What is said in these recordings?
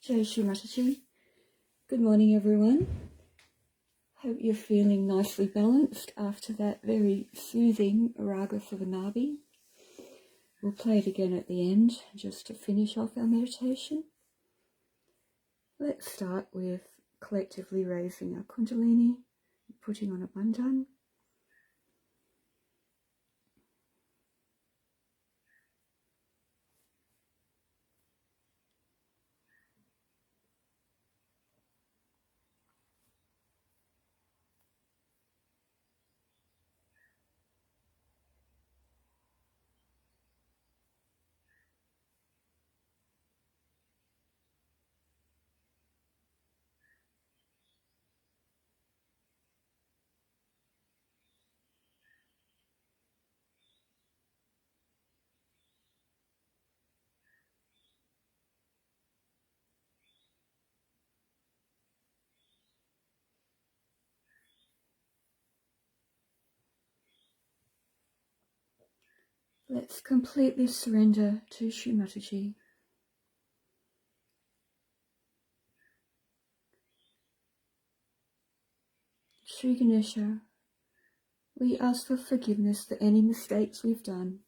Shri Mataji. Good morning, everyone. Hope you're feeling nicely balanced after that very soothing Raga for the Nabi. We'll play it again at the end just to finish off our meditation. Let's start with collectively raising our Kundalini, putting on a bandhan. Let's completely surrender to Shri Mataji. Shri Ganesha, we ask for forgiveness for any mistakes we've done.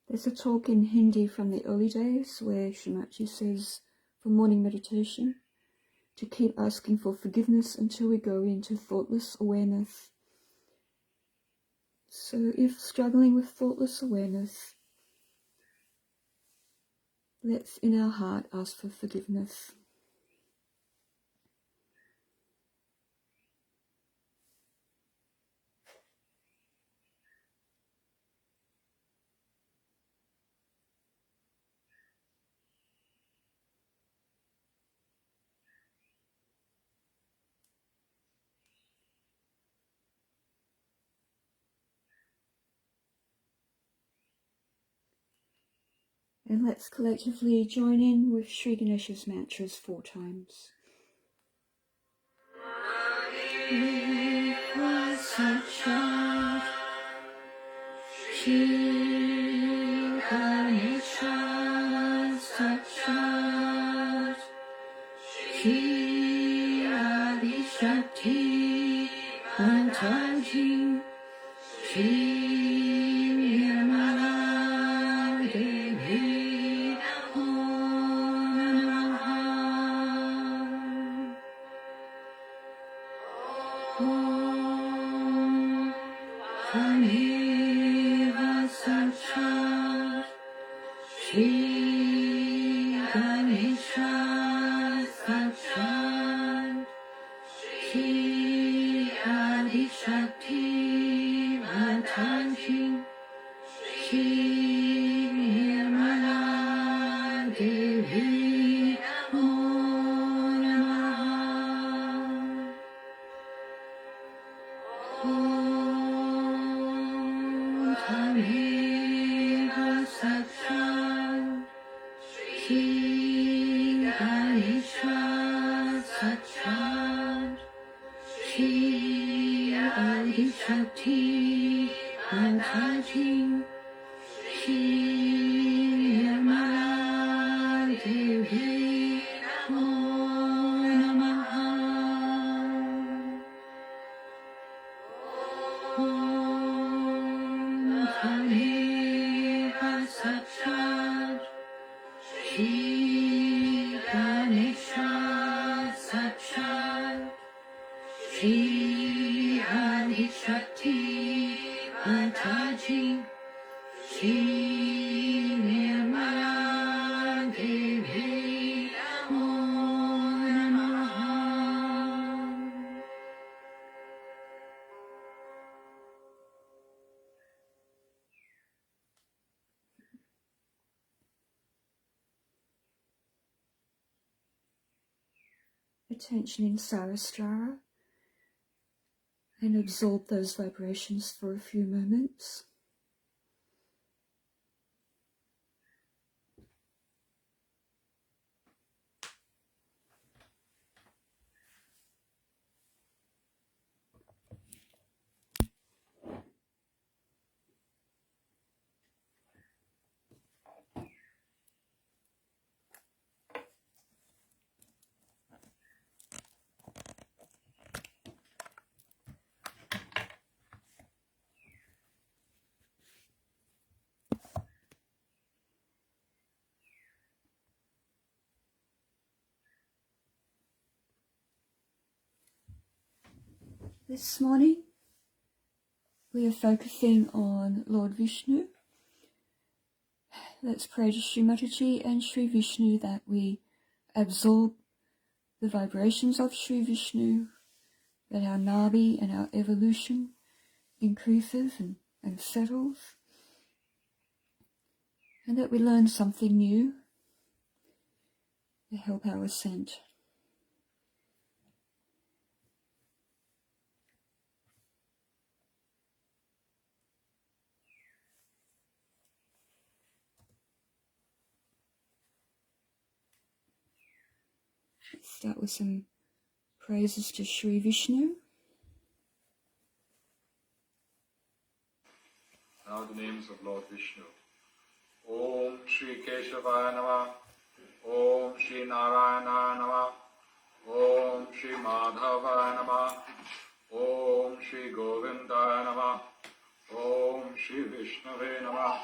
There's a talk in Hindi from the early days where Shri Mataji says for morning meditation to keep asking for forgiveness until we go into thoughtless awareness. So if struggling with thoughtless awareness, let's in our heart ask for forgiveness. And let's collectively join in with Shri Ganesha's mantras 4 times. Sahaja, Shri Ganesha, Sahaja, Shri Adi Mataji, Shri Mataji, Shri Mataji, attention in Sarastra, and absorb those vibrations for a few moments. This morning we are focusing on Lord Vishnu. Let's pray to Shri Mataji and Shri Vishnu that we absorb the vibrations of Shri Vishnu, that our Nabi and our evolution increases and settles, and that we learn something new to help our ascent. Let's start with some praises to Shri Vishnu. Now the names of Lord Vishnu. Om Shri Keshavaya Namah. Om Shri Narayana Namah. Om Shri Madhavaya Namah. Om Shri Govindaya Namah. Om Shri Vishnave Namah.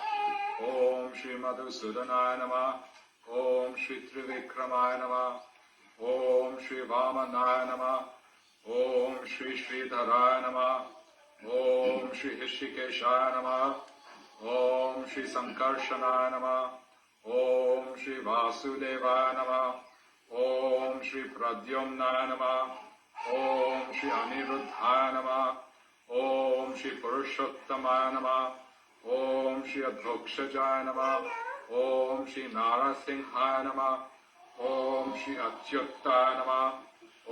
Om Shri Madhusudanaya Namah. Om Shri Trivikramaya Namah. Om Shri Vamanaya Namah. Om Shri Sridharaya Namah. Om Shri Hishikeshaya Namah. Om Shri Sankarshanaya Namah. Om Shri Vasudevaya Namah. Om Shri Pradyumnaya Namah. Om Shri Aniruddhaya Namah. Om Shri Purushottamaya Namah. Om Shri Adhokshajaya Namah. Om Shri Narasimhaya Namah. Om Shri Achyuttaya Namah.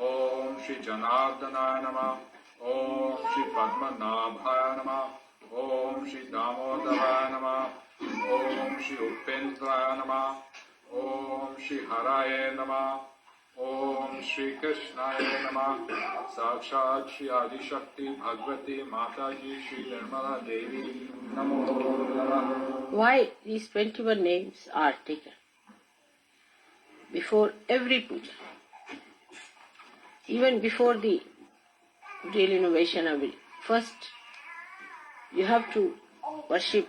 Om Shri Janardanaya Namah. Om Shri Padmanabhaya Namah. Om Shri Damodaraya Namah. Om Shri Upendraya Namah. Om Shri Haraye Namah. Om Shri Krishnaya Namah. Sakshat Shri Adi Shakti Bhagavati Mataji Shri Nirmala Devi Namo Namah. Why these 21 names are taken before every puja, even before the real innovation of it. First, you have to worship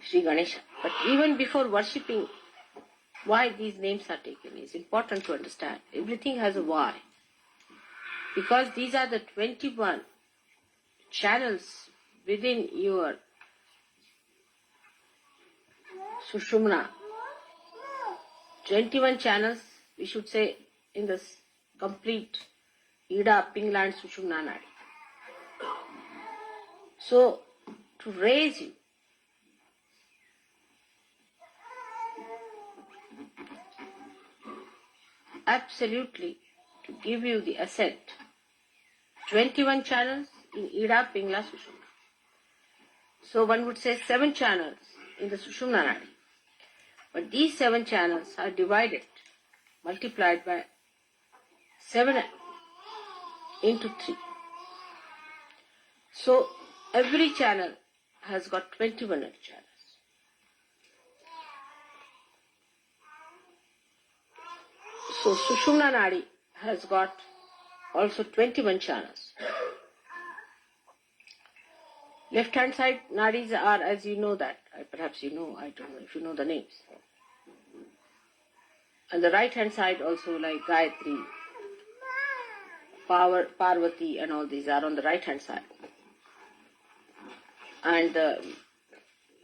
Sri Ganesha. But even before worshipping, why these names are taken is important to understand. Everything has a why. Because these are the 21 channels within your Sushumna. 21 channels, we should say, in this complete Ida, Pingla and Sushumna Nadi. So, to raise you, absolutely, to give you the ascent, 21 channels in Ida, Pingla, Sushumna. So one would say 7 channels in the Sushumna Nadi. But these 7 channels are divided, multiplied by 7 into 3. So every channel has got 21 channels. So Sushumna Nadi has got also 21 channels. Left hand side nadis are, as you know that, perhaps you know, I don't know if you know the names. And the right hand side also, like Gayatri, Parvati and all these are on the right hand side. And the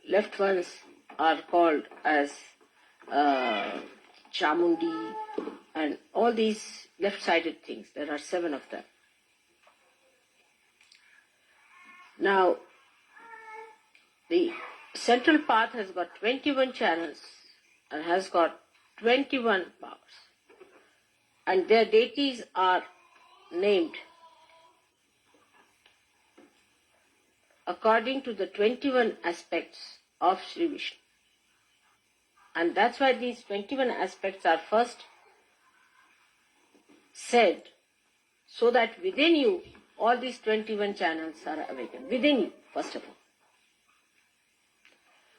left ones are called as Chamundi and all these left-sided things. There are 7 of them. Now, the central path has got 21 channels and has got 21 powers. And their deities are named according to the 21 aspects of Sri Vishnu. And that's why these 21 aspects are first said, so that within you all these 21 channels are awakened. Within you, first of all.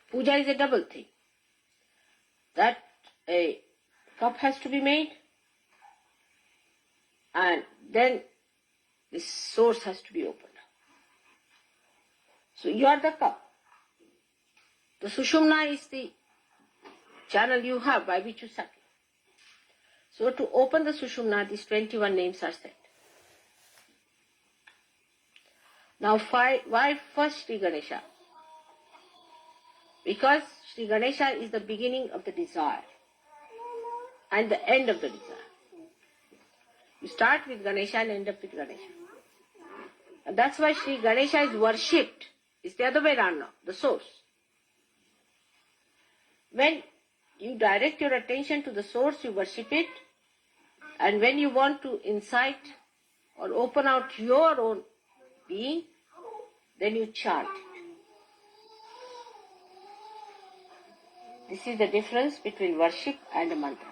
Puja is a double thing. That a cup has to be made, and then the source has to be opened. So you are the cup. The Sushumna is the channel you have by which you suck. So to open the Sushumna, these 21 names are said. Now why first Shri Ganesha? Because Shri Ganesha is the beginning of the desire and the end of the desire. You start with Ganesha and end up with Ganesha. And that's why Shri Ganesha is worshipped. It's the other way around now, the source. When you direct your attention to the source, you worship it. And when you want to incite or open out your own being, then you chant. This is the difference between worship and a mantra.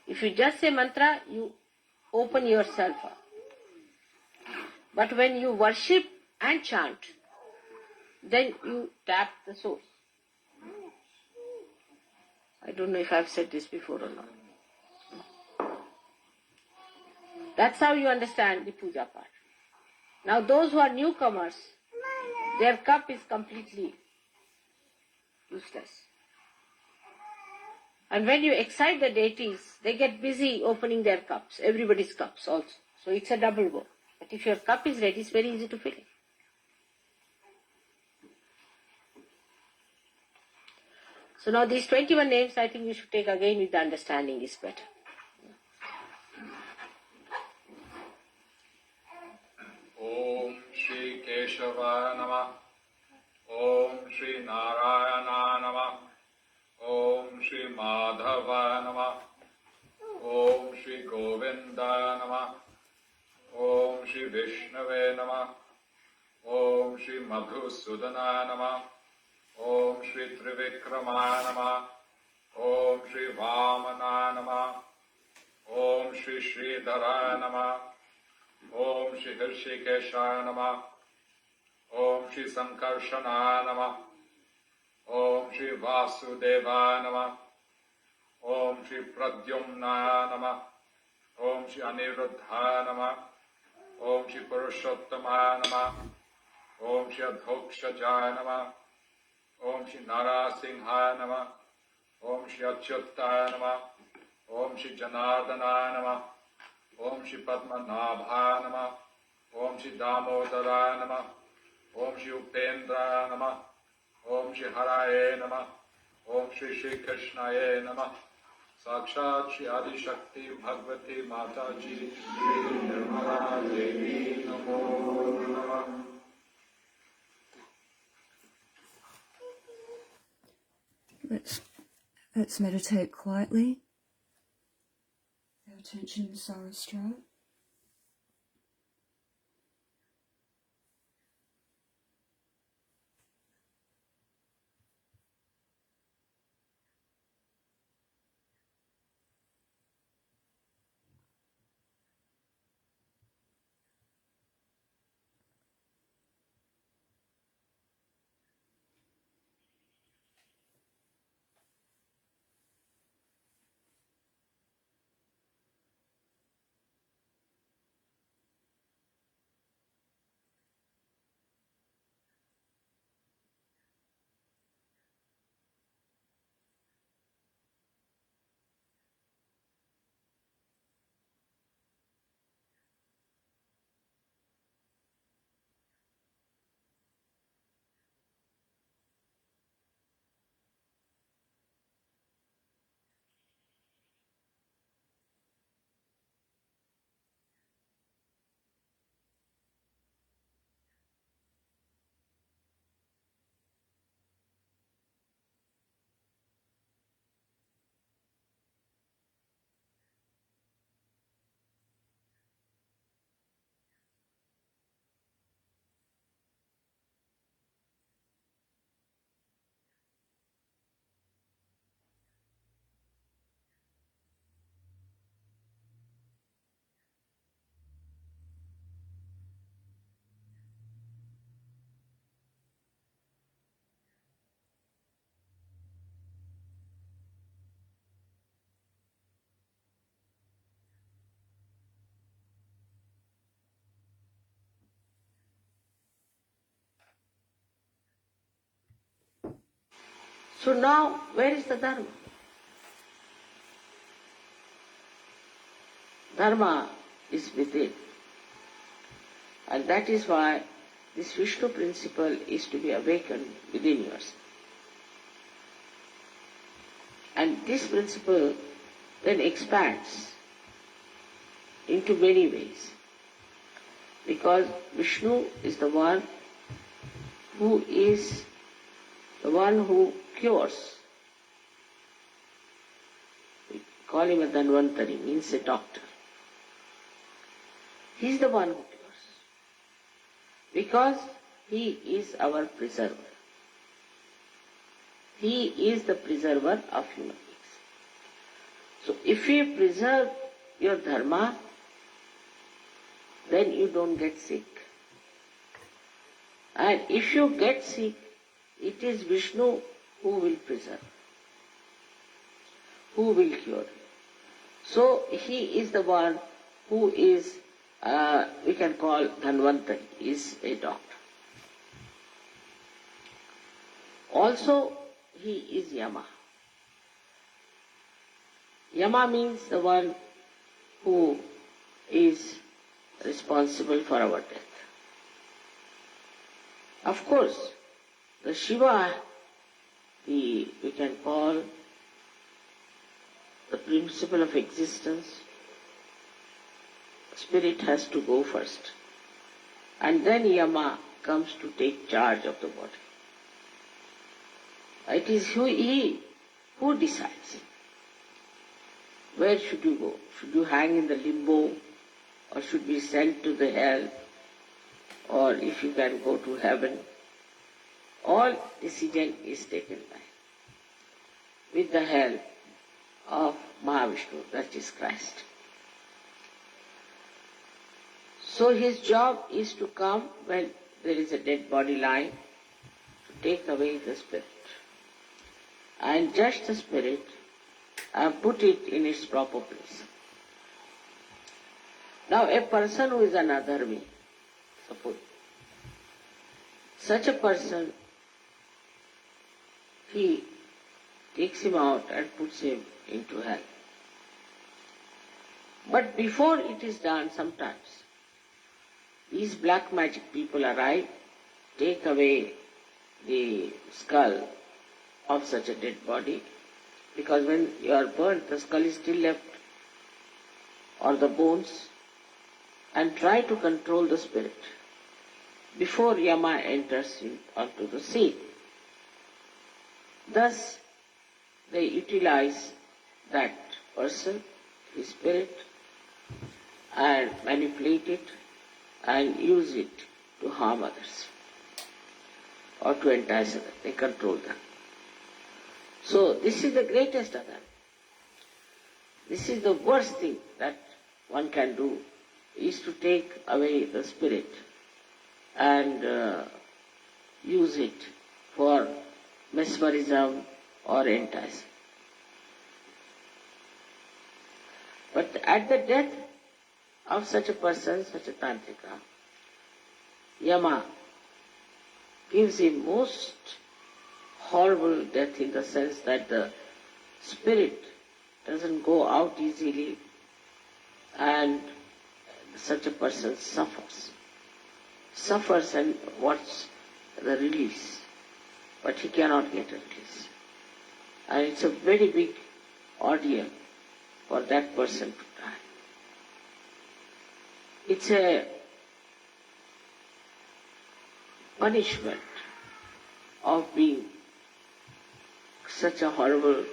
If you just say mantra, you open yourself up. But when you worship and chant, then you tap the source. I don't know if I've said this before or not. That's how you understand the puja part. Now those who are newcomers, their cup is completely useless. And when you excite the deities, they get busy opening their cups, everybody's cups also. So it's a double work. But if your cup is ready, it's very easy to fill it. So now these 21 names, I think you should take again with the understanding is better. Om Shri Keshava Namah. Om Shri Narayana Namah. Om Shri Madhava Namah. Om Shri Govinda Namah. Om Shri Vishnave Namah. Om Shri Madhusudana Namah. Om Shri Trivikrama Namah. Om Shri Vamana Namah. Om Shri Sridhara Namah. Om Shri Hrishikesha Namah. Om Shri Sankarshana Namah. Om Shri Vasudeva Namah. Om Shri Pradyumna Namah. Om Shri Aniruddha Namah. Om Shri Purushottama Namah. Om Shri Adhokshaja Namah. Om Shri Narasingha Namah. Om Shri Achyutta Namah. Om Shri Janardana Namah. Om Shri Padmanabha Namah. Om Shri Damodara Namah. Om Shri Upendra Namah. Om Shri Haraye Namah. Om Shri Shri Krishnaye Namah. Sakshat Shri Adi Shakti Bhagavati Mataji Shri Nirmala Devi Namo Namah. Let's meditate quietly. Our attention in Sarastra. So now, where is the Dharma? Dharma is within. And that is why this Vishnu principle is to be awakened within yourself. And this principle then expands into many ways. Because Vishnu is the one who cures. We call him a Dhanvantari, means a doctor. He is the one who cures. Because he is our preserver. He is the preserver of human beings. So if you preserve your dharma, then you don't get sick. And if you get sick, it is Vishnu who will preserve, who will cure you. So he is the one who is, we can call Dhanvantari, is a doctor. Also, he is Yama. Yama means the one who is responsible for our death. Of course, the Shiva, we can call the principle of existence. Spirit has to go first. And then Yama comes to take charge of the body. It is he who decides. Where should you go? Should you hang in the limbo, or should be sent to the hell, or if you can go to heaven? All decision is taken with the help of Mahavishnu, that is Christ. So his job is to come when there is a dead body lying, to take away the spirit, and judge the spirit and put it in its proper place. Now a person who is an adharmi, suppose, such a person, he takes him out and puts him into hell. But before it is done, sometimes these black magic people arrive, take away the skull of such a dead body, because when you are burnt, the skull is still left, or the bones, and try to control the spirit before Yama enters onto the scene. Thus, they utilize that person, his spirit, and manipulate it and use it to harm others or to entice others. They control them. So this is the greatest of them. This is the worst thing that one can do, is to take away the spirit and use it for mesmerism or enticing. But at the death of such a person, such a tantrika, Yama gives him most horrible death, in the sense that the spirit doesn't go out easily, and such a person suffers and wants the release, but he cannot get a release. And it's a very big ordeal for that person to die. It's a punishment of being such a horrible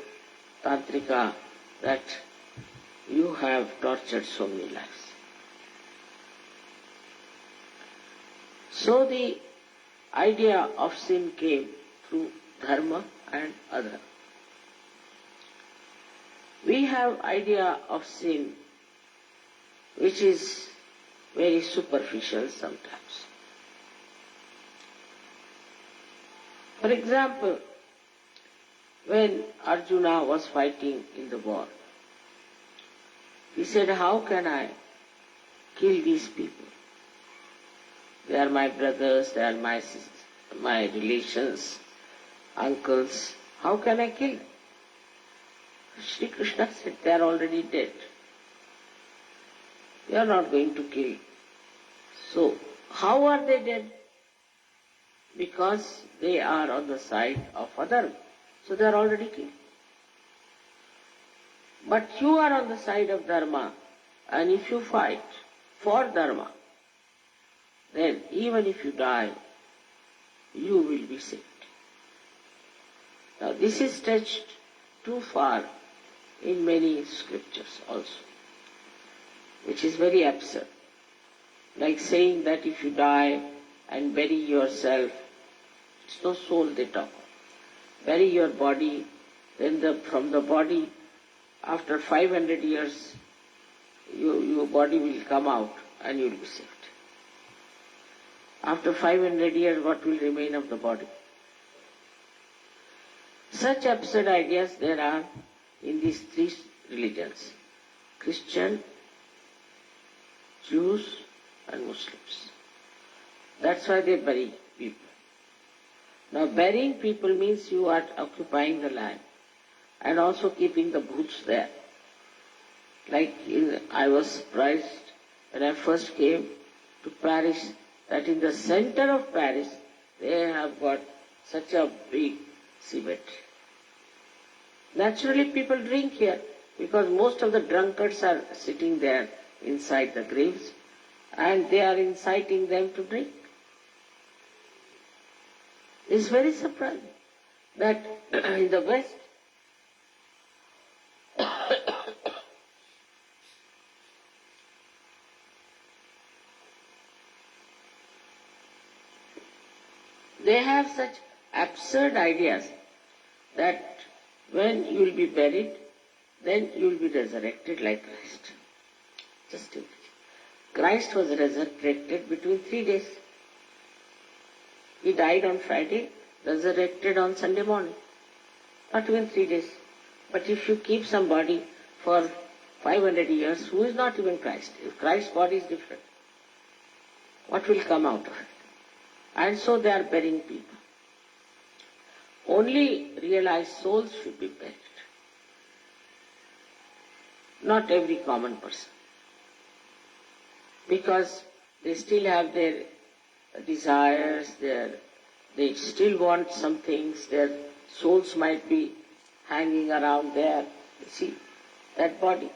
tantrika that you have tortured so many lives. So the idea of sin came through Dharma and Adharma. We have idea of sin which is very superficial sometimes. For example, when Arjuna was fighting in the war, he said, how can I kill these people? They are my brothers, they are my sisters, my relations, uncles. How can I kill them? Shri Krishna said, they are already dead. You are not going to kill. So, How are they dead? Because they are on the side of Adharma. So they are already killed. But you are on the side of Dharma, and if you fight for Dharma, then even if you die, you will be saved. Now this is stretched too far in many scriptures also, which is very absurd. Like saying that if you die and bury yourself, it's no soul they talk. Bury your body, then from the body, after 500 years, your body will come out and you will be saved. After 500 years, what will remain of the body? Such absurd ideas there are in these three religions: Christian, Jews and Muslims. That's why they bury people. Now burying people means you are occupying the land and also keeping the booths there. I was surprised when I first came to Paris that in the center of Paris they have got such a big cemetery. Naturally people drink here because most of the drunkards are sitting there inside the graves and they are inciting them to drink. It's very surprising that in the West they have such absurd ideas that when you will be buried, then you will be resurrected like Christ. Just imagine. Christ was resurrected between 3 days. He died on Friday, resurrected on Sunday morning. Not even 3 days. But if you keep somebody for 500 years, who is not even Christ? If Christ's body is different, what will come out of it? And so they are burying people. Only realized souls should be buried. Not every common person. Because they still have their desires, they still want some things, their souls might be hanging around there. You see, that body.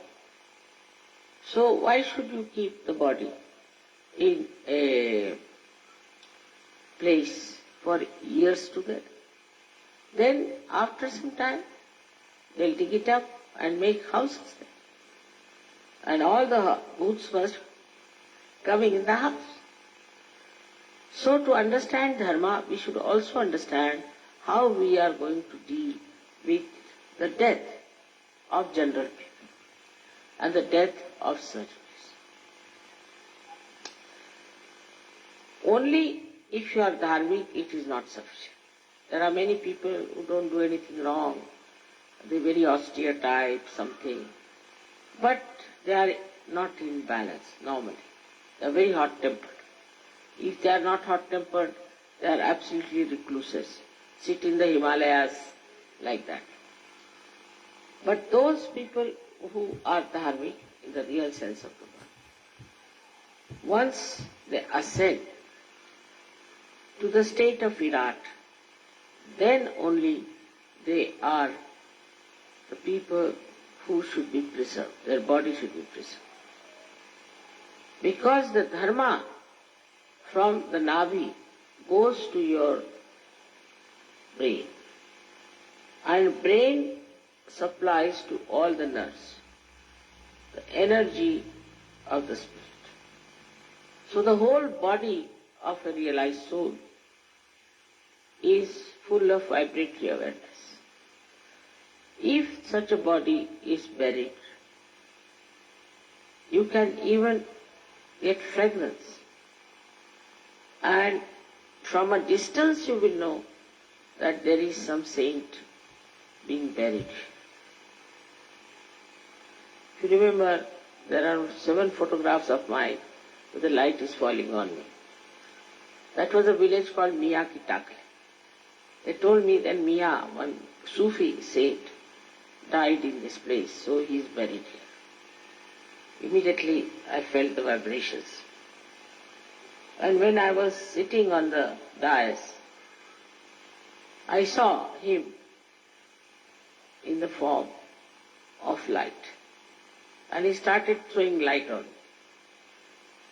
So why should you keep the body in a place for years together? Then after some time, they'll dig it up and make houses there. And all the booths must coming in the house. So to understand Dharma, we should also understand how we are going to deal with the death of general people and the death of surgeries. Only if you are dharmic, it is not sufficient. There are many people who don't do anything wrong. They are very austere type, something. But they are not in balance normally. They are very hot-tempered. If they are not hot-tempered, they are absolutely recluses. Sit in the Himalayas like that. But those people who are dharmic in the real sense of the word, once they ascend to the state of Virat, then only they are the people who should be preserved. Their body should be preserved. Because the dharma from the Navi goes to your brain. And brain supplies to all the nerves the energy of the spirit. So the whole body of a realized soul is full of vibratory awareness. If such a body is buried, you can even get fragrance. And from a distance you will know that there is some saint being buried. If you remember, there are 7 photographs of mine where the light is falling on me. That was a village called Mia Kitakle. They told me that Mia, one Sufi saint, died in this place, so he is buried here. Immediately I felt the vibrations. And when I was sitting on the dais, I saw him in the form of light. And he started throwing light on me.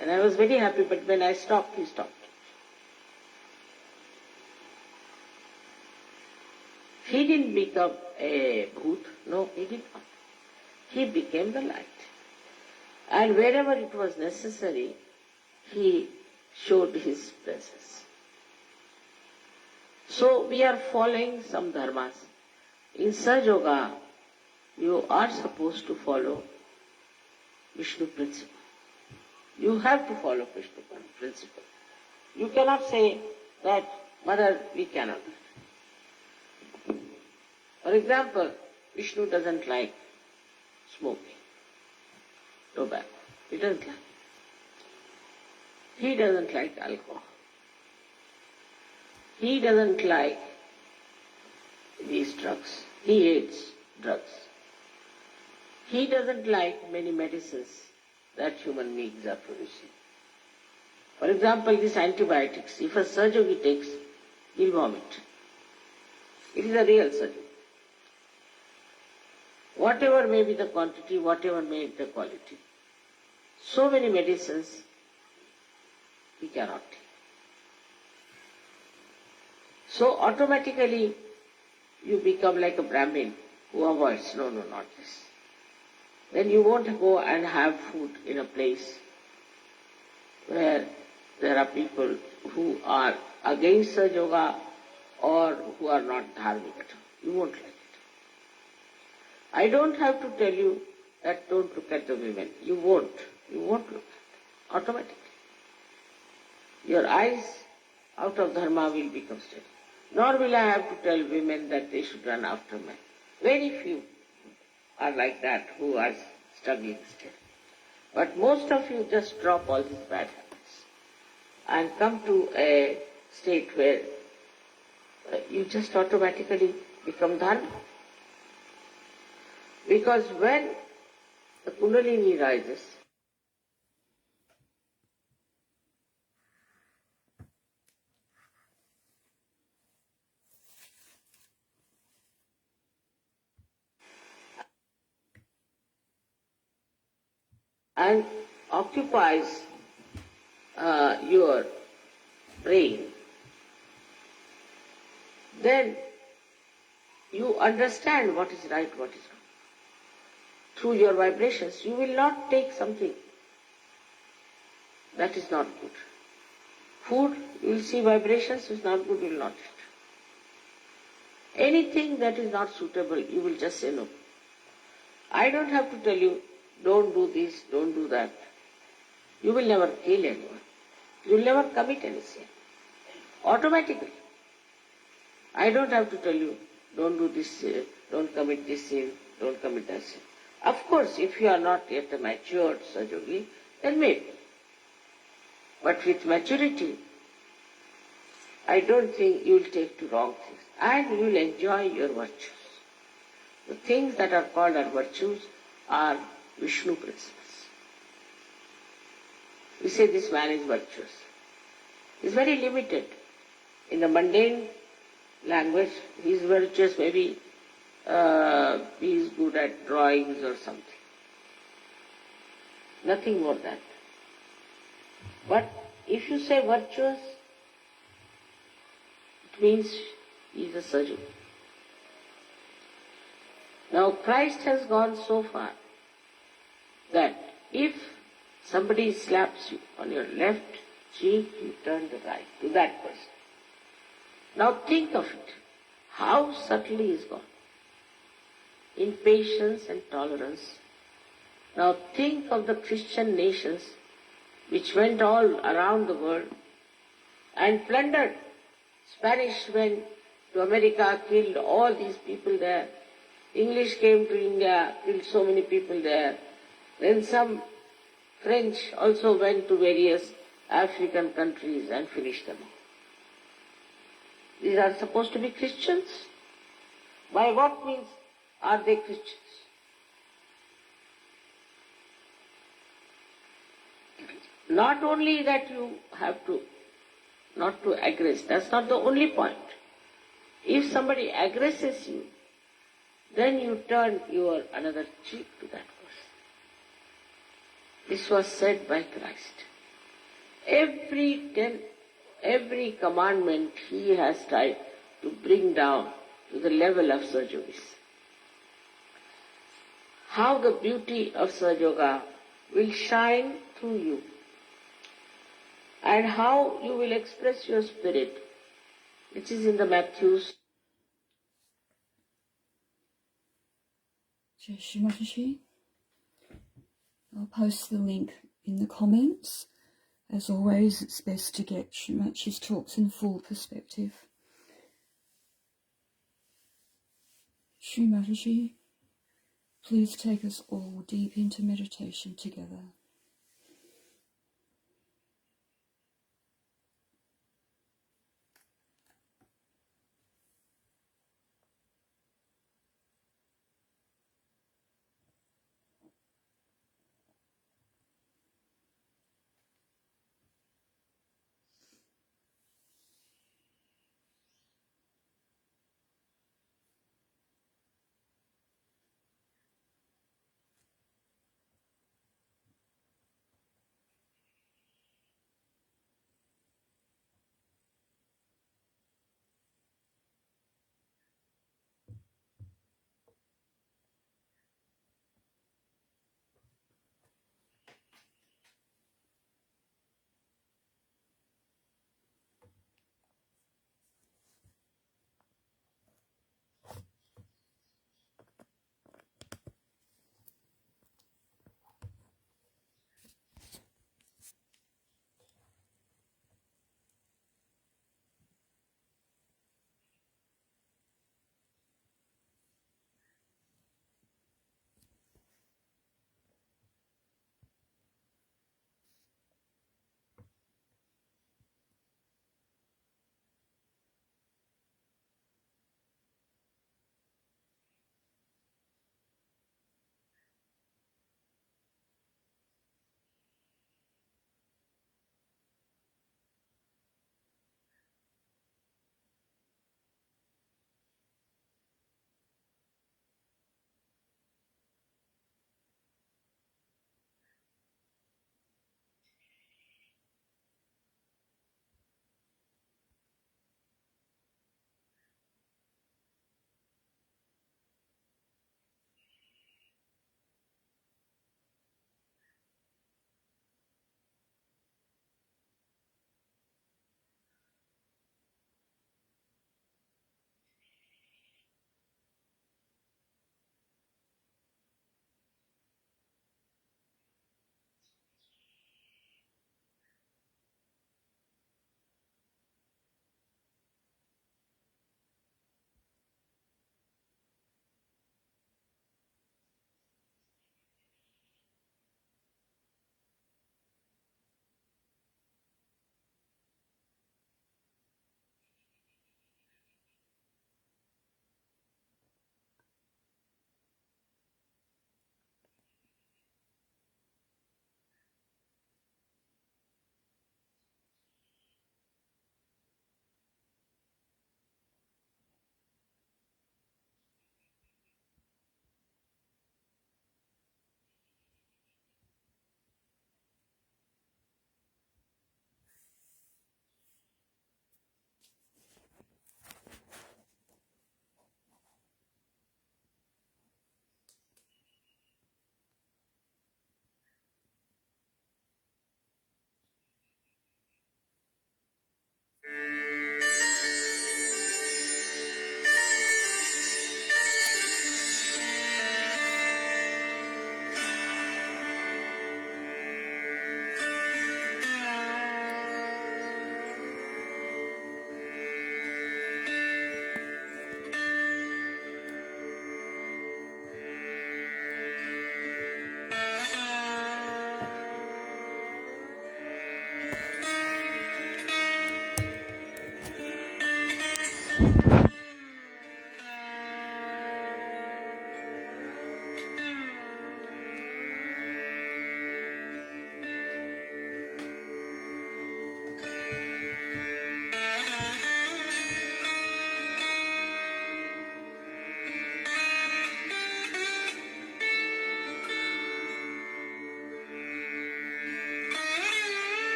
And I was very happy, but when I stopped, he stopped. He didn't become a bhoot. No, he did not. He became the light. And wherever it was necessary, he showed his presence. So we are following some dharmas. In Sahaja Yoga, you are supposed to follow Vishnu principle. You have to follow Vishnu principle. You cannot say that, Mother, we cannot. For example, Vishnu doesn't like smoking, tobacco. He doesn't like. He doesn't like alcohol. He doesn't like these drugs. He hates drugs. He doesn't like many medicines that human beings are producing. For example, these antibiotics, if a Sahaja Yogi takes, he'll vomit. It is a real surgery. Whatever may be the quantity, whatever may be the quality, so many medicines he cannot take. So automatically you become like a Brahmin who avoids, no, not this. Then you won't go and have food in a place where there are people who are against Sahaja Yoga or who are not dharmic at all. You won't like it. I don't have to tell you that don't look at the women. You won't. You won't look at it. Automatically. Your eyes out of Dharma will become steady. Nor will I have to tell women that they should run after men. Very few are like that who are struggling still. But most of you just drop all these bad habits and come to a state where you just automatically become Dharma. Because when the Kundalini rises, and occupies your brain, then you understand what is right, what is wrong. Through your vibrations, you will not take something that is not good. Food, you will see vibrations is not good, you will not eat. Anything that is not suitable, you will just say no. I don't have to tell you, don't do this, don't do that. You will never kill anyone. You will never commit any sin. Automatically. I don't have to tell you, don't do this sin, don't commit this sin, don't commit that sin. Of course, if you are not yet a matured Sahaja Yogi, then maybe. But with maturity, I don't think you will take to wrong things. And you will enjoy your virtues. The things that are called as virtues are Vishnu principles. We say this man is virtuous. He is very limited. In the mundane language, he is virtuous, maybe he is good at drawings or something. Nothing more than that. But if you say virtuous, it means he is a Sahaja Yogi. Now Christ has gone so far that if somebody slaps you on your left cheek, you turn the right to that person. Now think of it, how subtly is gone. In patience and tolerance. Now think of the Christian nations which went all around the world and plundered. Spanish went to America, killed all these people there. English came to India, killed so many people there. Then some French also went to various African countries and finished them all. These are supposed to be Christians. By what means are they Christians? not only that you have to not to aggress, that's not the only point. If somebody aggresses you, then you turn your another cheek to that person. This was said by Christ. Every commandment he has tried to bring down to the level of Sahaja. How the beauty of Sahaja will shine through you, and how you will express your spirit, which is in the Matthews. Shri Mataji, I'll post the link in the comments. As always, it's best to get Shri Mataji's talks in full perspective. Shri Mataji, please take us all deep into meditation together.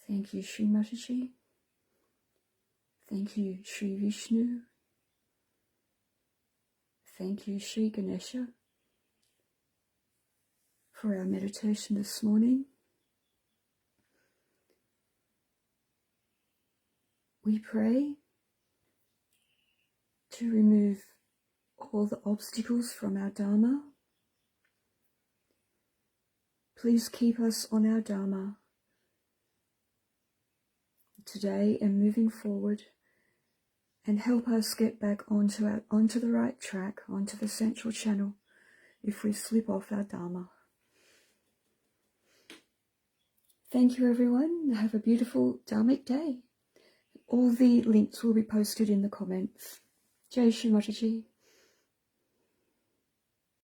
Thank you, Shri Mataji. Thank you, Shri Vishnu. Thank you, Shri Ganesha, for our meditation this morning. We pray to remove all the obstacles from our Dharma. Please keep us on our Dharma today and moving forward, and help us get back onto the right track, onto the central channel if we slip off our Dharma. Thank you, everyone. Have a beautiful Dharmic day. All the links will be posted in the comments. Jai Shri Mataji.